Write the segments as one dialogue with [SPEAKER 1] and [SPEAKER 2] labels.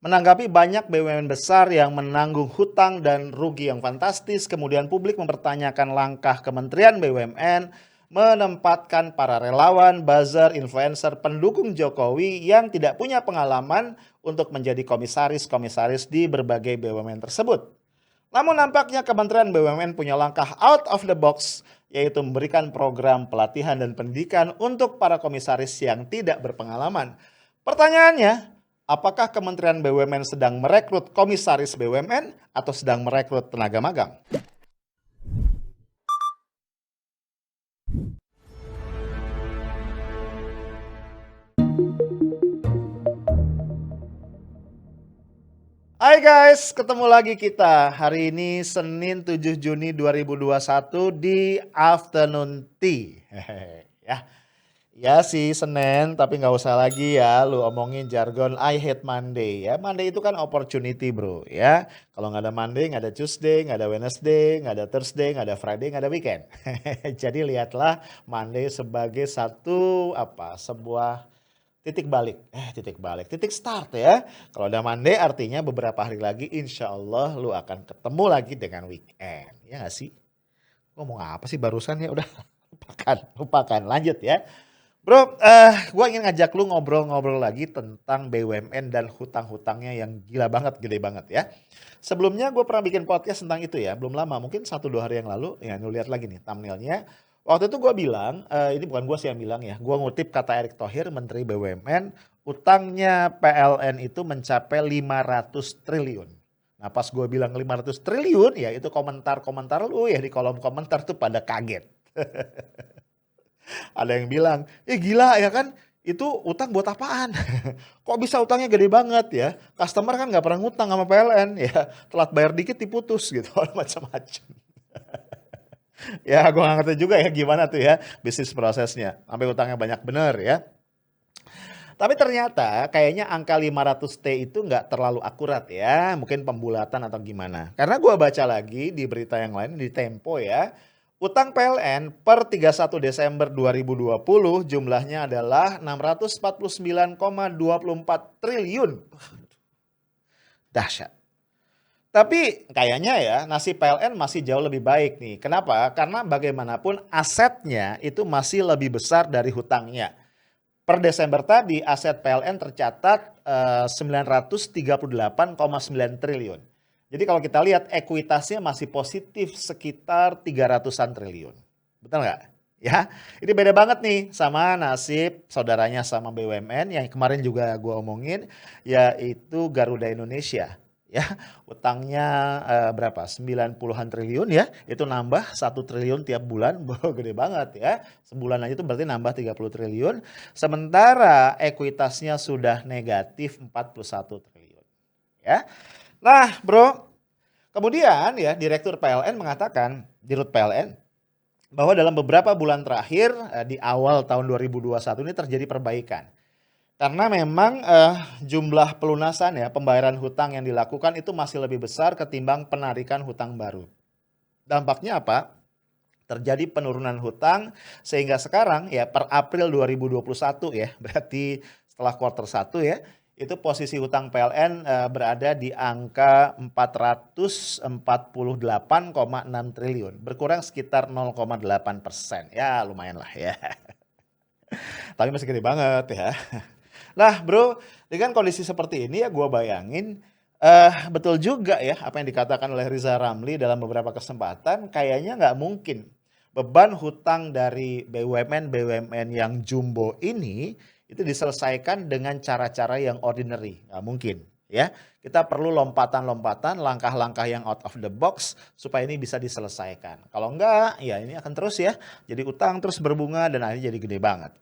[SPEAKER 1] Menanggapi banyak BUMN besar yang menanggung hutang dan rugi yang fantastis, kemudian publik mempertanyakan langkah Kementerian BUMN menempatkan para relawan, buzzer, influencer, pendukung Jokowi yang tidak punya pengalaman untuk menjadi komisaris-komisaris di berbagai BUMN tersebut. Namun nampaknya Kementerian BUMN punya langkah out of the box, yaitu memberikan program pelatihan dan pendidikan untuk para komisaris yang tidak berpengalaman. Pertanyaannya, apakah Kementerian BUMN sedang merekrut komisaris BUMN atau sedang merekrut tenaga magang? Hai guys, ketemu lagi kita. Hari ini Senin 7 Juni 2021 di Afternoon Tea. Ya, ya sih Senin, tapi nggak usah lagi ya lu omongin jargon I hate Monday ya. Monday itu kan opportunity bro ya. Kalau nggak ada Monday, nggak ada Tuesday, nggak ada Wednesday, nggak ada Thursday, nggak ada Friday, nggak ada weekend. Jadi lihatlah Monday sebagai sebuah titik start ya. Kalau udah Monday artinya beberapa hari lagi insya Allah lu akan ketemu lagi dengan weekend. Ya nggak sih? Ngomong apa sih barusan ya? Udah lupakan. Lanjut ya. Bro, gue ingin ngajak lu ngobrol-ngobrol lagi tentang BUMN dan hutang-hutangnya yang gila banget, gede banget ya. Sebelumnya gue pernah bikin podcast tentang itu ya, belum lama, mungkin 1-2 hari yang lalu, ya lu lihat lagi nih thumbnailnya. Waktu itu gue bilang, ini bukan gue sih yang bilang ya, gue ngutip kata Erick Thohir, Menteri BUMN, utangnya PLN itu mencapai 500 triliun. Nah pas gue bilang 500 triliun, ya itu komentar-komentar lu ya di kolom komentar tuh pada kaget. Ada yang bilang, gila ya kan, itu utang buat apaan? Kok bisa utangnya gede banget ya? Customer kan nggak pernah ngutang sama PLN ya, telat bayar dikit diputus gitu, macam-macam. Ya gue nggak ngerti juga ya gimana tuh ya bisnis prosesnya, sampai utangnya banyak bener ya. Tapi ternyata kayaknya angka 500T itu nggak terlalu akurat ya, mungkin pembulatan atau gimana. Karena gue baca lagi di berita yang lain di Tempo ya, utang PLN per 31 Desember 2020 jumlahnya adalah 649,24 triliun. Dahsyat. Tapi kayaknya ya nasib PLN masih jauh lebih baik nih. Kenapa? Karena bagaimanapun asetnya itu masih lebih besar dari hutangnya. Per Desember tadi aset PLN tercatat 938,9 triliun. Jadi kalau kita lihat ekuitasnya masih positif sekitar 300-an triliun. Betul nggak? Ya, ini beda banget nih sama nasib saudaranya sama BUMN yang kemarin juga gue omongin, yaitu Garuda Indonesia. Ya, utangnya berapa? 90-an triliun ya. Itu nambah 1 triliun tiap bulan. Gede banget ya. Sebulan aja itu berarti nambah 30 triliun. Sementara ekuitasnya sudah negatif 41 triliun. Ya. Nah, Bro, kemudian ya Direktur PLN mengatakan, Dirut PLN, bahwa dalam beberapa bulan terakhir di awal tahun 2021 ini terjadi perbaikan. Karena memang jumlah pelunasan ya pembayaran hutang yang dilakukan itu masih lebih besar ketimbang penarikan hutang baru. Dampaknya apa? Terjadi penurunan hutang sehingga sekarang ya per April 2021 ya, berarti setelah kuartal 1 ya, itu posisi hutang PLN berada di angka 448,6 triliun, berkurang sekitar 0,8%. Ya lumayan lah ya. Tapi masih gede banget ya. Nah bro, dengan kondisi seperti ini ya gue bayangin betul juga ya apa yang dikatakan oleh Riza Ramli dalam beberapa kesempatan, kayaknya nggak mungkin beban hutang dari BUMN yang jumbo ini itu diselesaikan dengan cara-cara yang ordinary, nggak mungkin ya. Kita perlu lompatan-lompatan, langkah-langkah yang out of the box supaya ini bisa diselesaikan. Kalau enggak, ya ini akan terus ya jadi utang terus berbunga dan akhirnya jadi gede banget.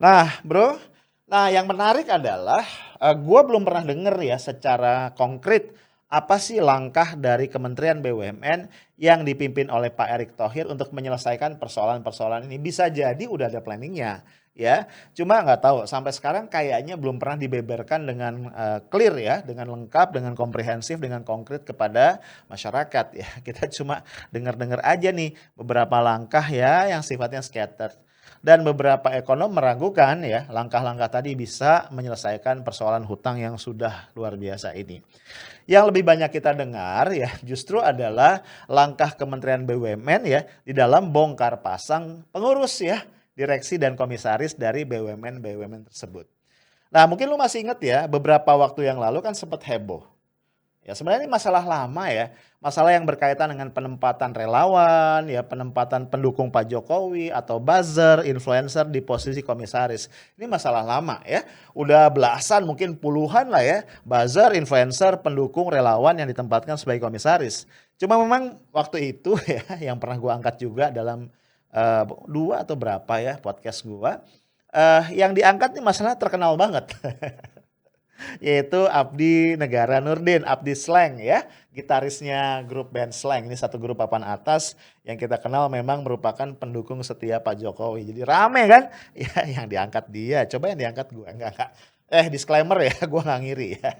[SPEAKER 1] Nah, Bro, yang menarik adalah gue belum pernah denger ya secara konkret apa sih langkah dari Kementerian BUMN yang dipimpin oleh Pak Erick Thohir untuk menyelesaikan persoalan-persoalan ini. Bisa jadi udah ada planningnya ya, cuma nggak tahu sampai sekarang kayaknya belum pernah dibeberkan dengan clear ya, dengan lengkap, dengan komprehensif, dengan konkret kepada masyarakat ya. Kita cuma dengar-dengar aja nih beberapa langkah ya yang sifatnya scattered. Dan beberapa ekonom meragukan ya langkah-langkah tadi bisa menyelesaikan persoalan hutang yang sudah luar biasa ini. Yang lebih banyak kita dengar ya justru adalah langkah Kementerian BUMN ya di dalam bongkar pasang pengurus ya, direksi dan komisaris dari BUMN tersebut. Nah mungkin lu masih inget ya beberapa waktu yang lalu kan sempat heboh. Ya sebenarnya ini masalah lama ya, masalah yang berkaitan dengan penempatan relawan, ya penempatan pendukung Pak Jokowi atau buzzer, influencer di posisi komisaris. Ini masalah lama ya, udah belasan mungkin puluhan lah ya, buzzer, influencer, pendukung, relawan yang ditempatkan sebagai komisaris. Cuma memang waktu itu ya, yang pernah gua angkat juga dalam 2 atau berapa ya podcast gua, yang diangkat nih masalah terkenal banget. Yaitu Abdi Negara Nurdin, Abdi Slang ya, gitarisnya grup band Slang. Ini satu grup papan atas yang kita kenal memang merupakan pendukung setia Pak Jokowi. Jadi rame kan? Ya yang diangkat dia, coba yang diangkat gue. Enggak. Disclaimer ya, gue gak ngiri ya.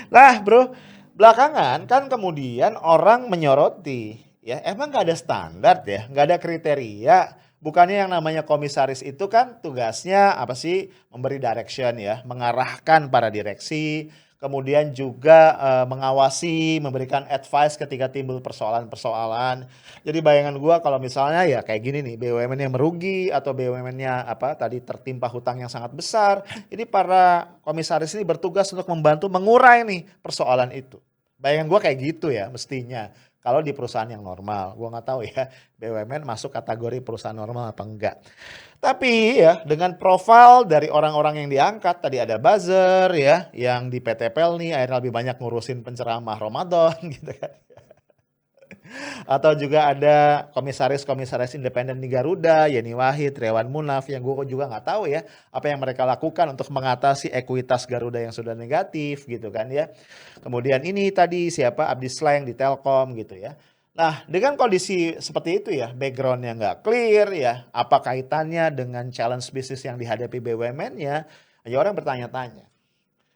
[SPEAKER 1] Nah bro, belakangan kan kemudian orang menyoroti, ya emang gak ada standar ya, gak ada kriteria. Bukannya yang namanya komisaris itu kan tugasnya apa sih? Memberi direction ya, mengarahkan para direksi, kemudian juga mengawasi, memberikan advice ketika timbul persoalan-persoalan. Jadi bayangan gua kalau misalnya ya kayak gini nih, BUMN yang merugi atau BUMN-nya apa tadi tertimpa hutang yang sangat besar, ini para komisaris ini bertugas untuk membantu mengurai nih persoalan itu. Bayangan gua kayak gitu ya mestinya. Kalau di perusahaan yang normal, gua nggak tahu ya BUMN masuk kategori perusahaan normal apa enggak. Tapi ya dengan profil dari orang-orang yang diangkat, tadi ada buzzer ya, yang di PT Pelni akhirnya lebih banyak ngurusin penceramah Ramadan gitu kan. Atau juga ada komisaris-komisaris independen di Garuda, Yeni Wahid, Triawan Munaf yang gue juga nggak tahu ya apa yang mereka lakukan untuk mengatasi ekuitas Garuda yang sudah negatif gitu kan ya. Kemudian ini tadi siapa Abdi Slang di Telkom gitu ya. Nah dengan kondisi seperti itu ya, backgroundnya nggak clear ya, apa kaitannya dengan challenge bisnis yang dihadapi BUMN-nya, ya orang bertanya-tanya.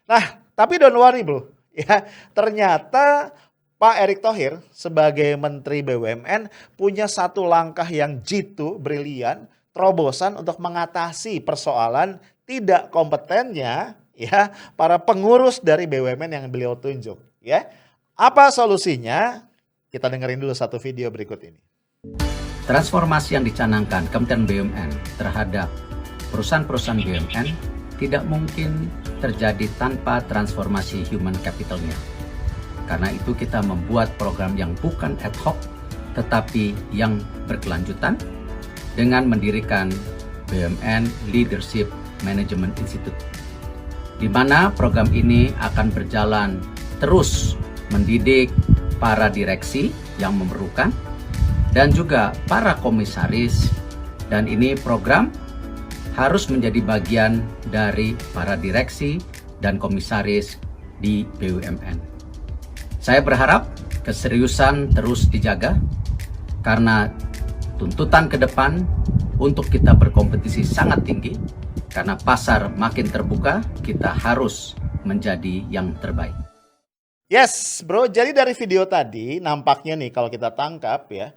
[SPEAKER 1] Nah tapi don't worry bro, ya ternyata Pak Erick Thohir sebagai Menteri BUMN punya satu langkah yang jitu, brilian, terobosan untuk mengatasi persoalan tidak kompetennya ya para pengurus dari BUMN yang beliau tunjuk ya. Apa solusinya? Kita dengerin dulu satu video berikut ini.
[SPEAKER 2] Transformasi yang dicanangkan Kementerian BUMN terhadap perusahaan-perusahaan BUMN tidak mungkin terjadi tanpa transformasi human capitalnya. Karena itu kita membuat program yang bukan ad hoc, tetapi yang berkelanjutan dengan mendirikan BUMN Leadership Management Institute, di mana program ini akan berjalan terus mendidik para direksi yang memerlukan dan juga para komisaris, dan ini program harus menjadi bagian dari para direksi dan komisaris di BUMN. Saya berharap keseriusan terus dijaga karena tuntutan ke depan untuk kita berkompetisi sangat tinggi, karena pasar makin terbuka, kita harus menjadi yang terbaik.
[SPEAKER 1] Yes bro, jadi dari video tadi nampaknya nih kalau kita tangkap ya,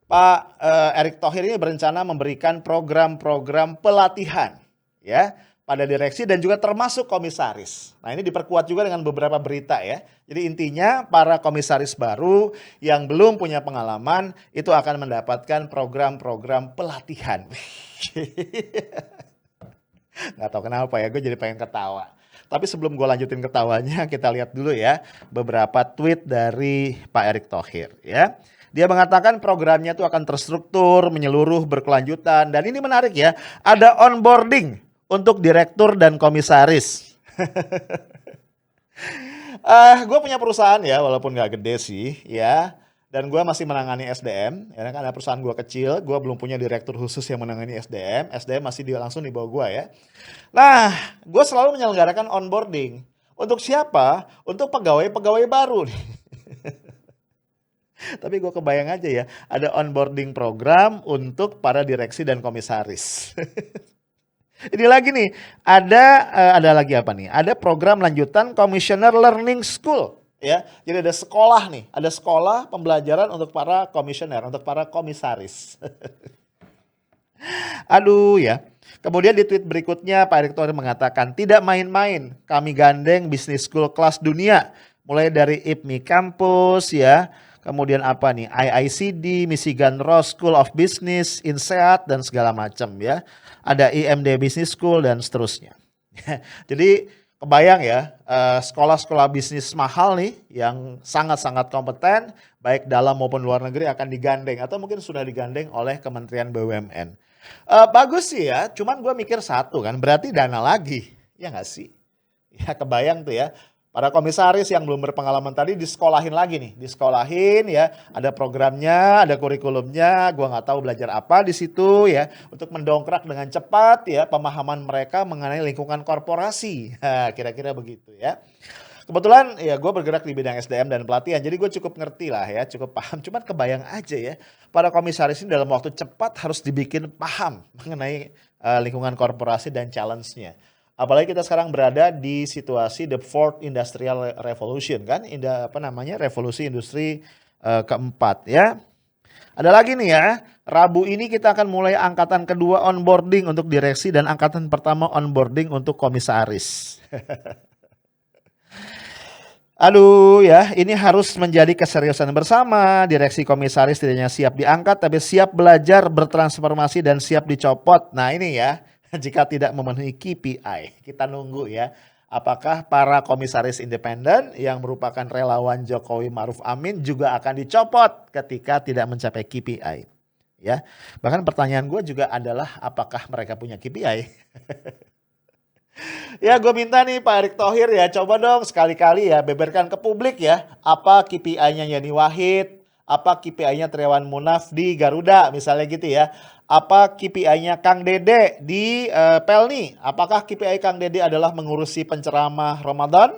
[SPEAKER 1] Pak Erick Thohir ini berencana memberikan program-program pelatihan ya pada direksi dan juga termasuk komisaris. Nah ini diperkuat juga dengan beberapa berita ya. Jadi intinya para komisaris baru yang belum punya pengalaman itu akan mendapatkan program-program pelatihan. Gak tahu kenapa ya, gue jadi pengen ketawa. Tapi sebelum gue lanjutin ketawanya, kita lihat dulu ya beberapa tweet dari Pak Erick Thohir ya. Dia mengatakan programnya itu akan terstruktur, menyeluruh, berkelanjutan. Dan ini menarik ya, ada onboarding untuk direktur dan komisaris. Gue punya perusahaan ya, walaupun gak gede sih ya. Dan gue masih menangani SDM, ya kan ada perusahaan gue kecil, gue belum punya direktur khusus yang menangani SDM. SDM masih langsung di bawah gue ya. Nah, gue selalu menyelenggarakan onboarding. Untuk siapa? Untuk pegawai-pegawai baru nih. Tapi gue kebayang aja ya, ada onboarding program untuk para direksi dan komisaris. Ini lagi nih, ada lagi apa nih? Ada program lanjutan Commissioner Learning School, ya. Jadi ada sekolah nih, ada sekolah pembelajaran untuk para komisioner, untuk para komisaris. Aduh ya. Kemudian di tweet berikutnya Pak Erick Thohir mengatakan, tidak main-main, kami gandeng bisnis school kelas dunia. Mulai dari IPMI Campus ya, kemudian apa nih, IICD, Michigan Ross School of Business, INSEAD dan segala macam ya. Ada IMD Business School dan seterusnya. Jadi kebayang ya, sekolah-sekolah bisnis mahal nih yang sangat-sangat kompeten, baik dalam maupun luar negeri akan digandeng atau mungkin sudah digandeng oleh Kementerian BUMN. Bagus sih ya, cuman gue mikir satu kan, berarti dana lagi, ya nggak sih? Ya kebayang tuh ya, para komisaris yang belum berpengalaman tadi disekolahin lagi nih, disekolahin ya, ada programnya, ada kurikulumnya, gue nggak tahu belajar apa di situ ya, untuk mendongkrak dengan cepat ya pemahaman mereka mengenai lingkungan korporasi, kira-kira begitu ya. Kebetulan ya gue bergerak di bidang SDM dan pelatihan, jadi gue cukup ngerti lah ya, cukup paham. Cuman kebayang aja ya, para komisaris ini dalam waktu cepat harus dibikin paham mengenai lingkungan korporasi dan challenge-nya. Apalagi kita sekarang berada di situasi the fourth industrial revolution kan, revolusi industri keempat ya. Ada lagi nih ya, Rabu ini kita akan mulai angkatan kedua onboarding untuk direksi dan angkatan pertama onboarding untuk komisaris. Aduh ya, ini harus menjadi keseriusan bersama. Direksi komisaris tidak hanya siap diangkat, tapi siap belajar, bertransformasi, dan siap dicopot. Nah ini ya, jika tidak memenuhi KPI, kita nunggu ya. Apakah para komisaris independen yang merupakan relawan Jokowi Maruf Amin juga akan dicopot ketika tidak mencapai KPI? Ya, bahkan pertanyaan gue juga adalah apakah mereka punya KPI? Ya gue minta nih Pak Erick Thohir ya, coba dong sekali-kali ya beberkan ke publik ya. Apa KPI-nya Yani Wahid, apa KPI-nya Triawan Munaf di Garuda misalnya gitu ya. Apa KPI-nya Kang Dede di Pelni, apakah KPI Kang Dede adalah mengurusi penceramah Ramadan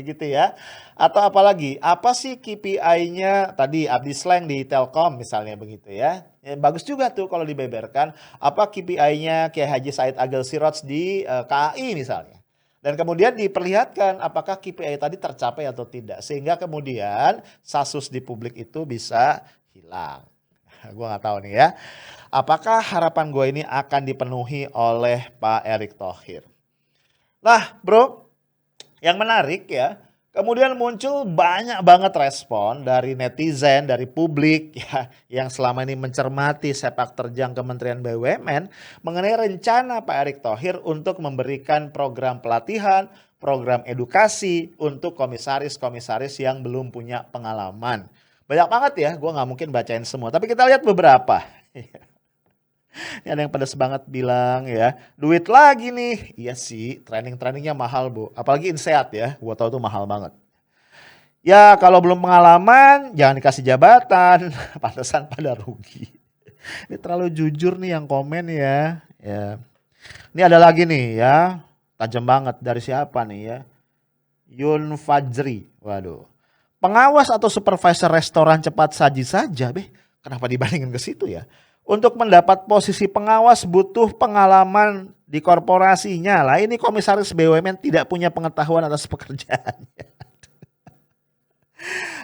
[SPEAKER 1] gitu ya. Atau apalagi, apa sih KPI-nya tadi Abdi Sleng di Telkom misalnya begitu ya. Ya bagus juga tuh kalau dibeberkan. Apa KPI-nya Kiai Haji Said Agil Siraj di KAI misalnya. Dan kemudian diperlihatkan apakah KPI tadi tercapai atau tidak. Sehingga kemudian kasus di publik itu bisa hilang. Gue gak tahu nih ya. Apakah harapan gue ini akan dipenuhi oleh Pak Erick Thohir? Nah bro, yang menarik ya. Kemudian muncul banyak banget respon dari netizen, dari publik ya, yang selama ini mencermati sepak terjang Kementerian BUMN mengenai rencana Pak Erick Thohir untuk memberikan program pelatihan, program edukasi untuk komisaris-komisaris yang belum punya pengalaman. Banyak banget ya, gue gak mungkin bacain semua, tapi kita lihat beberapa. Ini ada yang pedas banget bilang ya, duit lagi nih. Iya sih, training-trainingnya mahal bu. Apalagi INSEAD ya, gua tahu tuh mahal banget. Ya kalau belum pengalaman, jangan dikasih jabatan. Pantesan pada rugi. Ini terlalu jujur nih yang komen ya. Ini ada lagi nih ya, tajam banget dari siapa nih ya. Yun Fajri, waduh. Pengawas atau supervisor restoran cepat saji saja, kenapa dibandingin ke situ ya? Untuk mendapat posisi pengawas butuh pengalaman di korporasinya. Lah ini komisaris BUMN tidak punya pengetahuan atas pekerjaannya.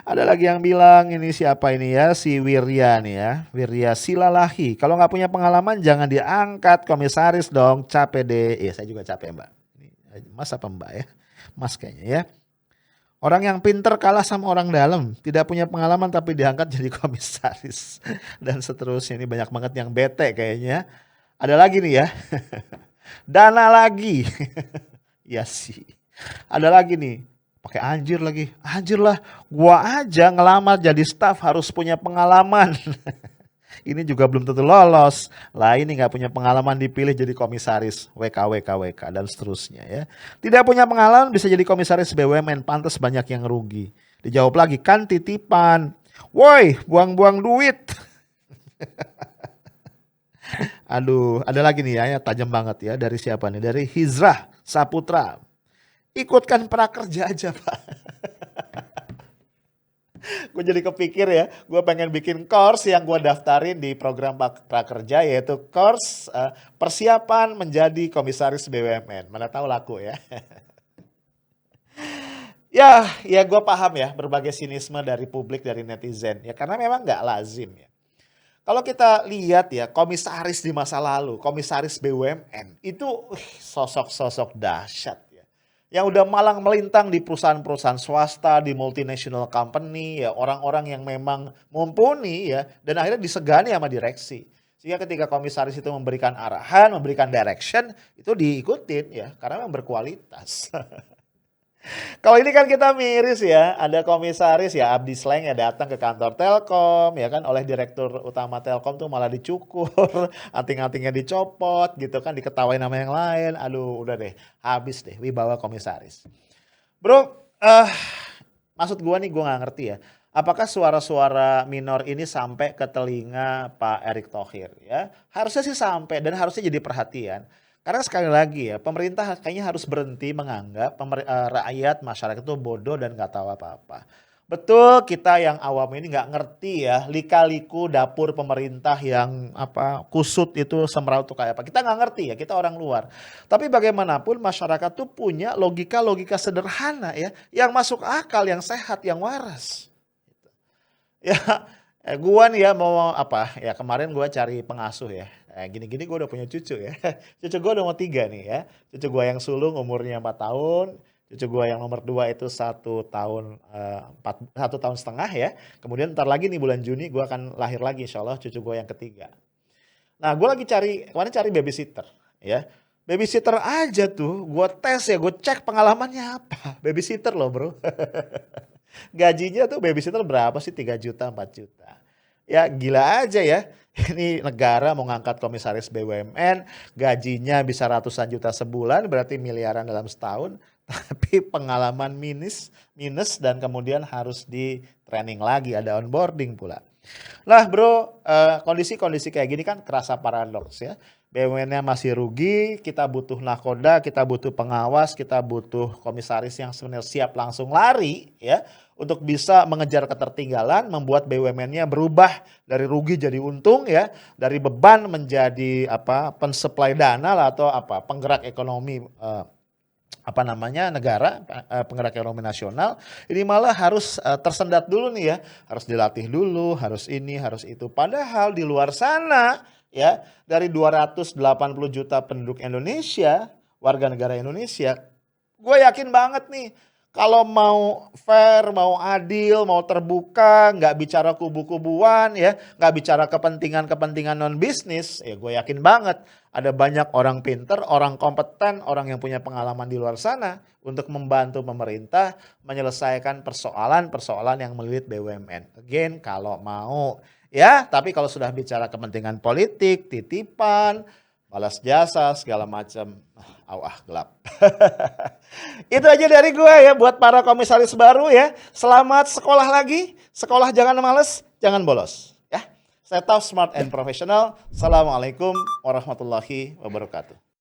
[SPEAKER 1] Ada lagi yang bilang ini siapa ini ya, si Wirya nih ya, Wirya Silalahi. Kalau nggak punya pengalaman jangan diangkat komisaris dong, capek deh. Iya saya juga capek mbak. Mas apa mbak ya? Mas kayaknya ya. Orang yang pinter kalah sama orang dalam, tidak punya pengalaman tapi diangkat jadi komisaris. Dan seterusnya, ini banyak banget yang bete kayaknya. Ada lagi nih ya, dana lagi. Ya sih, ada lagi nih, pakai anjir lagi. Anjir lah, gua aja ngelamar jadi staf harus punya pengalaman. Ini juga belum tentu lolos. Lah ini gak punya pengalaman dipilih jadi komisaris WK dan seterusnya ya. Tidak punya pengalaman bisa jadi komisaris BUMN, pantas banyak yang rugi. Dijawab lagi, kan titipan. Woi, buang-buang duit. Aduh, ada lagi nih ya, tajam banget ya. Dari siapa nih? Dari Hizrah Saputra. Ikutkan prakerja aja Pak. Gue jadi kepikir ya, gue pengen bikin course yang gue daftarin di program prakerja, yaitu course persiapan menjadi komisaris BUMN. Mana tahu laku ya. Ya gue paham ya berbagai sinisme dari publik, dari netizen. Ya karena memang gak lazim ya. Kalau kita lihat ya komisaris di masa lalu, komisaris BUMN itu sosok-sosok dahsyat ya. Yang udah malang melintang di perusahaan-perusahaan swasta, di multinational company ya, orang-orang yang memang mumpuni ya dan akhirnya disegani sama direksi. Sehingga ketika komisaris itu memberikan arahan, memberikan direction, itu diikutin ya karena memang berkualitas. Kalau ini kan kita miris ya, ada komisaris ya Abdi Sleng ya datang ke kantor Telkom ya kan oleh direktur utama Telkom tuh malah dicukur, anting-antingnya dicopot gitu kan, diketawain nama yang lain. Aduh, udah deh, habis deh wibawa komisaris. Bro, maksud gua nih gua nggak ngerti ya. Apakah suara-suara minor ini sampai ke telinga Pak Erick Thohir ya? Harusnya sih sampai dan harusnya jadi perhatian. Karena sekali lagi ya, pemerintah kayaknya harus berhenti menganggap rakyat, masyarakat itu bodoh dan nggak tahu apa-apa. Betul kita yang awam ini nggak ngerti ya, lika-liku dapur pemerintah yang kusut itu semeraut tuh kayak apa. Kita nggak ngerti ya, kita orang luar. Tapi bagaimanapun masyarakat tuh punya logika-logika sederhana ya, yang masuk akal, yang sehat, yang waras. Ya, gua nih ya mau ya kemarin gua cari pengasuh ya. Gini-gini gue udah punya cucu ya. Cucu gue udah mau 3 nih ya. Cucu gue yang sulung umurnya 4 tahun. Cucu gue yang nomor 2 itu 1 tahun 1 tahun setengah ya. Kemudian ntar lagi nih bulan Juni gue akan lahir lagi insya Allah cucu gue yang ketiga. Nah gue lagi kemarin cari babysitter ya. Babysitter aja tuh gue tes ya, gue cek pengalamannya apa. Babysitter loh bro. Gajinya tuh babysitter berapa sih? 3 juta, 4 juta. Ya gila aja ya. Ini negara mau ngangkat komisaris BUMN, gajinya bisa ratusan juta sebulan, berarti miliaran dalam setahun. Tapi pengalaman minus dan kemudian harus di training lagi, ada onboarding pula. Nah bro, kondisi-kondisi kayak gini kan kerasa paradoks ya. BUMN-nya masih rugi, kita butuh nakoda, kita butuh pengawas, kita butuh komisaris yang sebenarnya siap langsung lari ya. Untuk bisa mengejar ketertinggalan, membuat BUMN-nya berubah dari rugi jadi untung ya, dari beban menjadi pensuplai dana lah atau penggerak ekonomi negara, penggerak ekonomi nasional. Ini malah harus tersendat dulu nih ya, harus dilatih dulu, harus ini, harus itu. Padahal di luar sana ya, dari 280 juta penduduk Indonesia, warga negara Indonesia, gue yakin banget nih kalau mau fair, mau adil, mau terbuka, nggak bicara kubu-kubuan ya, nggak bicara kepentingan-kepentingan non bisnis, ya gue yakin banget ada banyak orang pinter, orang kompeten, orang yang punya pengalaman di luar sana untuk membantu pemerintah menyelesaikan persoalan-persoalan yang melilit BUMN. Again, kalau mau ya, tapi kalau sudah bicara kepentingan politik, titipan, balas jasa, segala macam, gelap. Itu aja dari gue ya buat para komisaris baru ya. Selamat sekolah lagi, sekolah jangan males, jangan bolos. Ya, saya tahu smart and professional. Assalamualaikum warahmatullahi wabarakatuh.